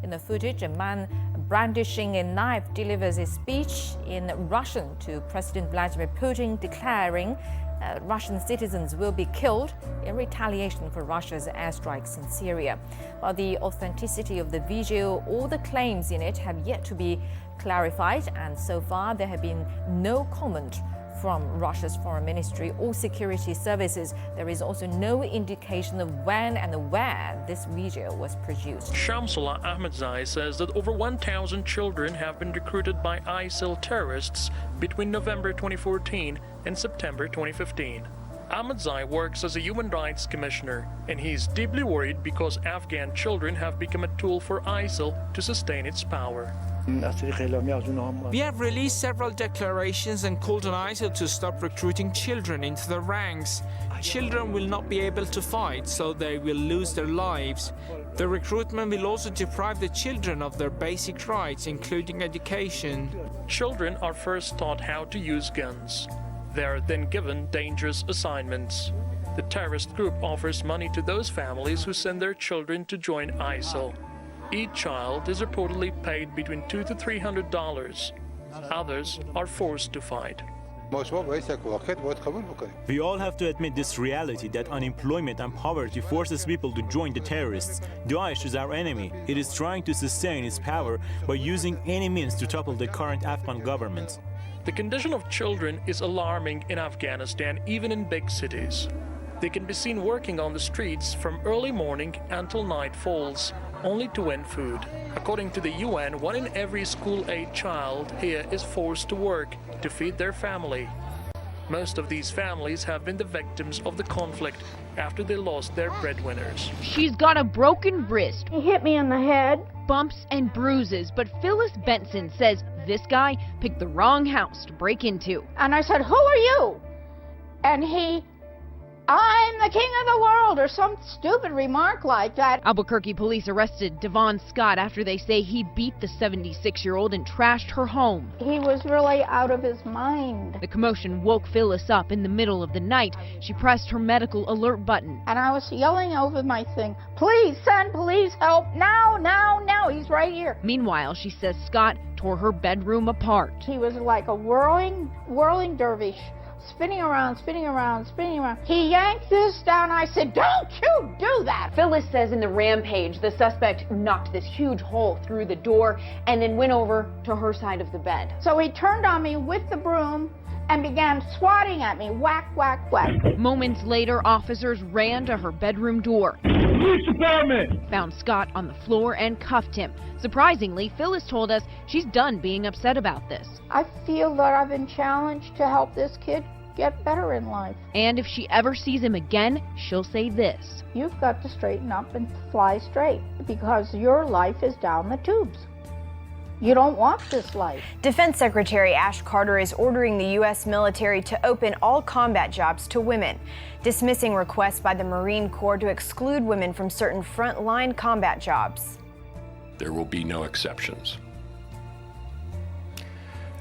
In the footage, a man brandishing a knife delivers a speech in Russian to President Vladimir Putin, declaring Russian citizens will be killed in retaliation for Russia's airstrikes in Syria. While the authenticity of the video or the claims in it have yet to be clarified, and so far there have been no comment from Russia's foreign ministry or security services. There is also no indication of when and where this video was produced. Shamsullah Ahmadzai says that over 1,000 children have been recruited by ISIL terrorists between November 2014 and September 2015. Ahmadzai works as a human rights commissioner, and he's deeply worried because Afghan children have become a tool for ISIL to sustain its power. We have released several declarations and called on ISIL to stop recruiting children into the ranks. Children will not be able to fight, so they will lose their lives. The recruitment will also deprive the children of their basic rights, including education. Children are first taught how to use guns. They are then given dangerous assignments. The terrorist group offers money to those families who send their children to join ISIL. Each child is reportedly paid between $200 to $300. Others are forced to fight. We all have to admit this reality that unemployment and poverty forces people to join the terrorists. Daesh is our enemy. It is trying to sustain its power by using any means to topple the current Afghan government. The condition of children is alarming in Afghanistan, even in big cities. They can be seen working on the streets from early morning until night falls, only to win food. According to the UN, 1 in every school-age child here is forced to work to feed their family. Most of these families have been the victims of the conflict after they lost their breadwinners. She's got a broken wrist. He hit me in the head. Bumps and bruises, but Phyllis Benson says this guy picked the wrong house to break into. And I said, "Who are you?" And I'm the king of the world, or some stupid remark like that. Albuquerque police arrested Devon Scott after they say he beat the 76-year-old and trashed her home. He was really out of his mind. The commotion woke Phyllis up in the middle of the night. She pressed her medical alert button. And I was yelling over my thing, "Please send police help, now, now, now, he's right here." Meanwhile, she says Scott tore her bedroom apart. He was like a whirling dervish. Spinning around, spinning around, spinning around. He yanked this down. I said, "Don't you do that!" Phyllis says in the rampage, the suspect knocked this huge hole through the door and then went over to her side of the bed. So he turned on me with the broom and began swatting at me. Whack, whack, whack. Moments later, officers ran to her bedroom door, found Scott on the floor and cuffed him. Surprisingly, Phyllis told us she's done being upset about this. I feel that I've been challenged to help this kid get better in life. And if she ever sees him again, she'll say this: "You've got to straighten up and fly straight, because your life is down the tubes. You don't want this life." Defense Secretary Ash Carter is ordering the U.S. military to open all combat jobs to women, dismissing requests by the Marine Corps to exclude women from certain frontline combat jobs. There will be no exceptions.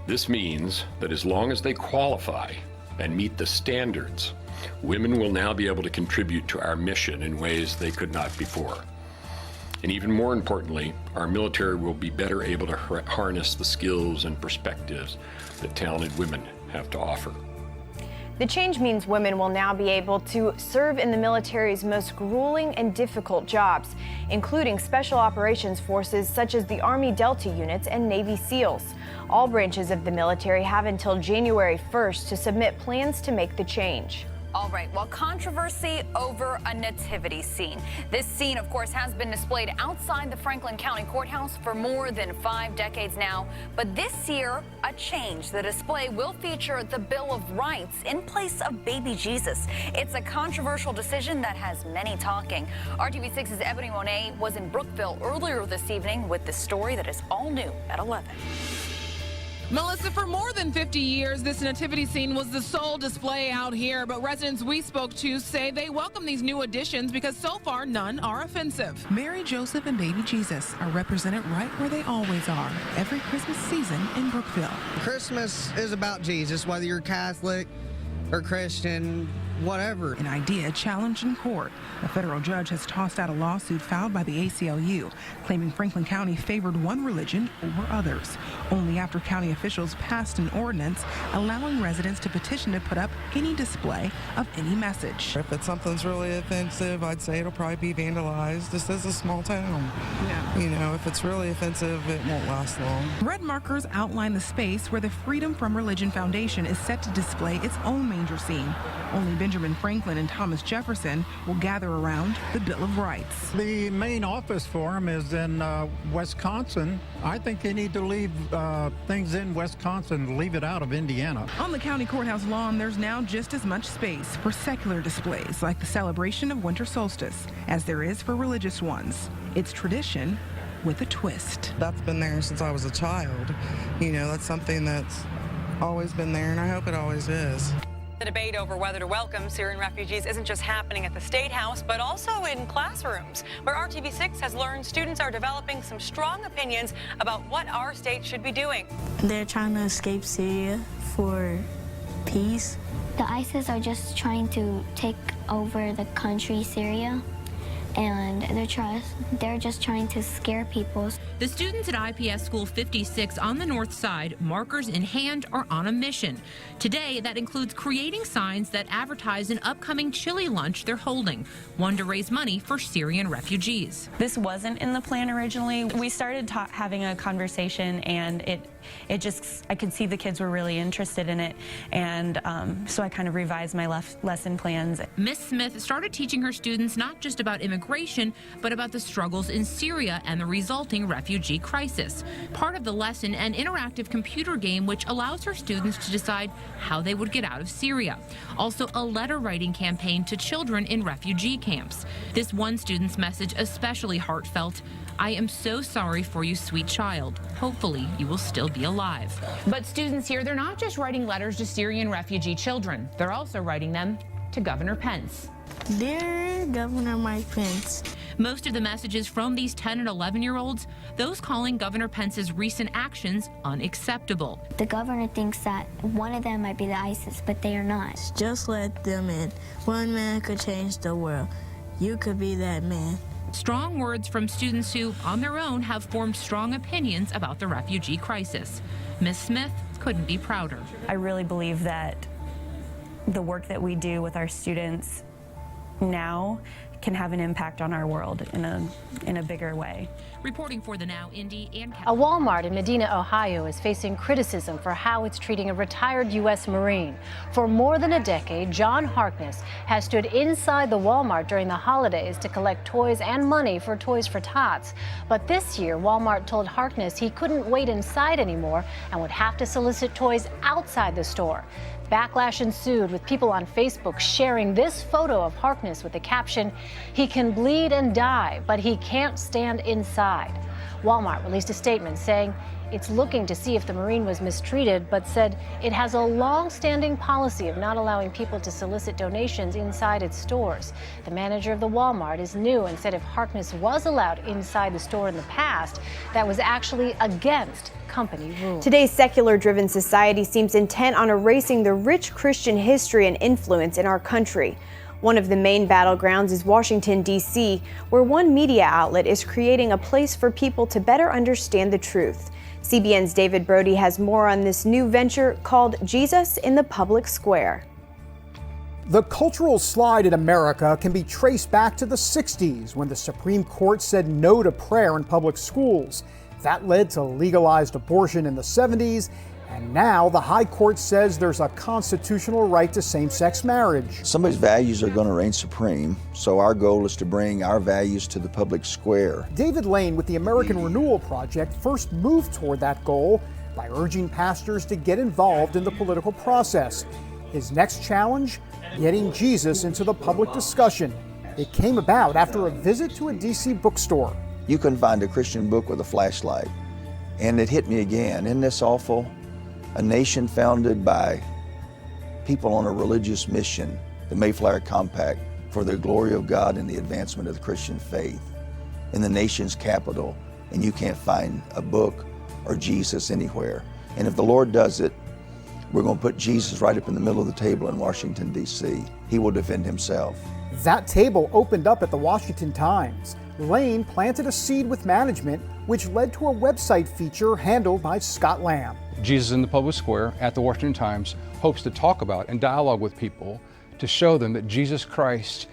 This means that as long as they qualify and meet the standards, women will now be able to contribute to our mission in ways they could not before. And even more importantly, our military will be better able to harness the skills and perspectives that talented women have to offer. The change means women will now be able to serve in the military's most grueling and difficult jobs, including special operations forces such as the Army Delta units and Navy SEALs. All branches of the military have until January 1st to submit plans to make the change. All right, well, controversy over a nativity scene. This scene, of course, has been displayed outside the Franklin County Courthouse for more than 5 decades now. But this year, a change. The display will feature the Bill of Rights in place of baby Jesus. It's a controversial decision that has many talking. RTV6's Ebony Monet was in Brookville earlier this evening with the story that is all new at 11. Melissa, for more than 50 years, this nativity scene was the sole display out here, but residents we spoke to say they welcome these new additions because so far none are offensive. Mary, Joseph, and baby Jesus are represented right where they always are, every Christmas season in Brookville. Christmas is about Jesus, whether you're Catholic or Christian. whatever. An idea challenged in court. A federal judge has tossed out a lawsuit filed by the ACLU, claiming Franklin County favored one religion over others, only after county officials passed an ordinance allowing residents to petition to put up any display of any message. If it's something's really offensive, I'd say it'll probably be vandalized. This is a small town. Yeah. You know, if it's really offensive, it won't last long. Red markers outline the space where the Freedom from Religion Foundation is set to display its own manger scene. Only Benjamin Franklin and Thomas Jefferson will gather around the Bill of Rights. The main office for them is in Wisconsin. I think they need to leave things in Wisconsin, leave it out of Indiana. On the county courthouse lawn, there's now just as much space for secular displays like the celebration of winter solstice as there is for religious ones. It's tradition with a twist. That's been there since I was a child. You know, that's something that's always been there, and I hope it always is. The debate over whether to welcome Syrian refugees isn't just happening at the State House, but also in classrooms, where RTV6 has learned students are developing some strong opinions about what our state should be doing. They're trying to escape Syria for peace. The ISIS are just trying to take over the country, Syria, and they're just trying to scare people. The students at IPS School 56 on the north side, markers in hand, are on a mission. Today, that includes creating signs that advertise an upcoming chili lunch they're holding, one to raise money for Syrian refugees. This wasn't in the plan originally. We started having a conversation, and it just, I could see the kids were really interested in it, and so I kind of revised my lesson plans. Miss Smith started teaching her students not just about immigration, but about the struggles in Syria and the resulting refugee crisis. Part of the lesson, an interactive computer game which allows her students to decide how they would get out of Syria. Also, a letter writing campaign to children in refugee camps. This one student's message especially heartfelt. I am so sorry for you, sweet child. Hopefully, you will still be alive. But students here, they're not just writing letters to Syrian refugee children. They're also writing them to Governor Pence. Dear Governor Mike Pence. Most of the messages from these 10 and 11-year-olds, those calling Governor Pence's recent actions unacceptable. The governor thinks that one of them might be the ISIS, but they are not. Just let them in. One man could change the world. You could be that man. Strong words from students who, on their own, have formed strong opinions about the refugee crisis. Ms. Smith couldn't be prouder. I really believe that the work that we do with our students now can have an impact on our world in a bigger way. Reporting for the Now, Indy and A Walmart in Medina, Ohio is facing criticism for how it's treating a retired U.S. Marine. For more than a decade, John Harkness has stood inside the Walmart during the holidays to collect toys and money for Toys for Tots. But this year, Walmart told Harkness he couldn't wait inside anymore and would have to solicit toys outside the store. Backlash ensued, with people on Facebook sharing this photo of Harkness with the caption, "He can bleed and die, but he can't stand inside." Walmart released a statement saying it's looking to see if the Marine was mistreated, but said it has a long-standing policy of not allowing people to solicit donations inside its stores. The manager of the Walmart is new and said if Harkness was allowed inside the store in the past, that was actually against company rules. Today's secular-driven society seems intent on erasing the rich Christian history and influence in our country. One of the main battlegrounds is Washington, D.C., where one media outlet is creating a place for people to better understand the truth. CBN's David Brody has more on this new venture called Jesus in the Public Square. The cultural slide in America can be traced back to the 60s when the Supreme Court said no to prayer in public schools. That led to legalized abortion in the 70s, and now the High Court says there's a constitutional right to same-sex marriage. Somebody's values are going to reign supreme, so our goal is to bring our values to the public square. David Lane with the American Renewal Project first moved toward that goal by urging pastors to get involved in the political process. His next challenge? Getting Jesus into the public discussion. It came about after a visit to a DC bookstore. You couldn't find a Christian book with a flashlight. And it hit me again. Isn't this awful? A nation founded by people on a religious mission, the Mayflower Compact, for the glory of God and the advancement of the Christian faith, in the nation's capital, and you can't find a book or Jesus anywhere. And if the Lord does it, We're going to put Jesus right up in the middle of the table in Washington, D.C. He will defend himself. That table opened up at the Washington Times. Lane planted a seed with management, which led to a website feature handled by Scott Lamb. Jesus in the Public Square at the Washington Times hopes to talk about and dialogue with people to show them that Jesus Christ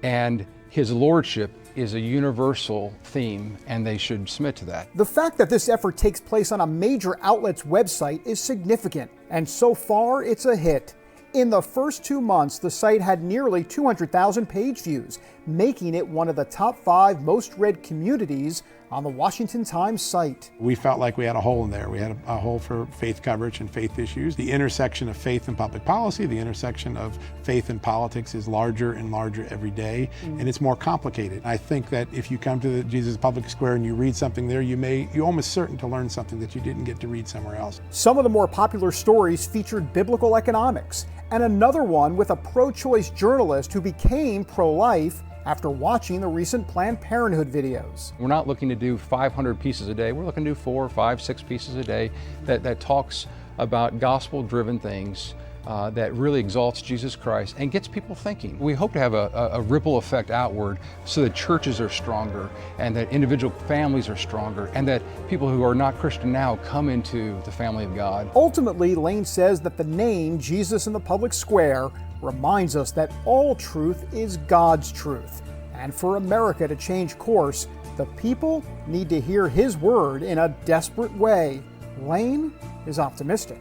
and his lordship is a universal theme, and they should submit to that. The fact that this effort takes place on a major outlet's website is significant, and so far it's a hit. In the first 2 months, the site had nearly 200,000 page views, making it one of the top 5 most read communities on the Washington Times site. We felt like we had a hole in there. We had a hole for faith coverage and faith issues. The intersection of faith and public policy, the intersection of faith and politics is larger and larger every day, and it's more complicated. I think that if you come to the Jesus Public Square and you read something there, you're almost certain to learn something that you didn't get to read somewhere else. Some of the more popular stories featured biblical economics, and another one with a pro-choice journalist who became pro-life after watching the recent Planned Parenthood videos. We're not looking to do 500 pieces a day. We're looking to do 4, 5, 6 pieces a day that talks about gospel-driven things that really exalts Jesus Christ and gets people thinking. We hope to have a ripple effect outward so that churches are stronger and that individual families are stronger and that people who are not Christian now come into the family of God. Ultimately, Lane says that the name Jesus in the Public Square reminds us that all truth is God's truth. And for America to change course, the people need to hear his word in a desperate way. Lane is optimistic.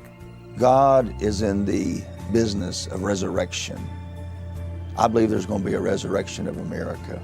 God is in the business of resurrection. I believe there's going to be a resurrection of America.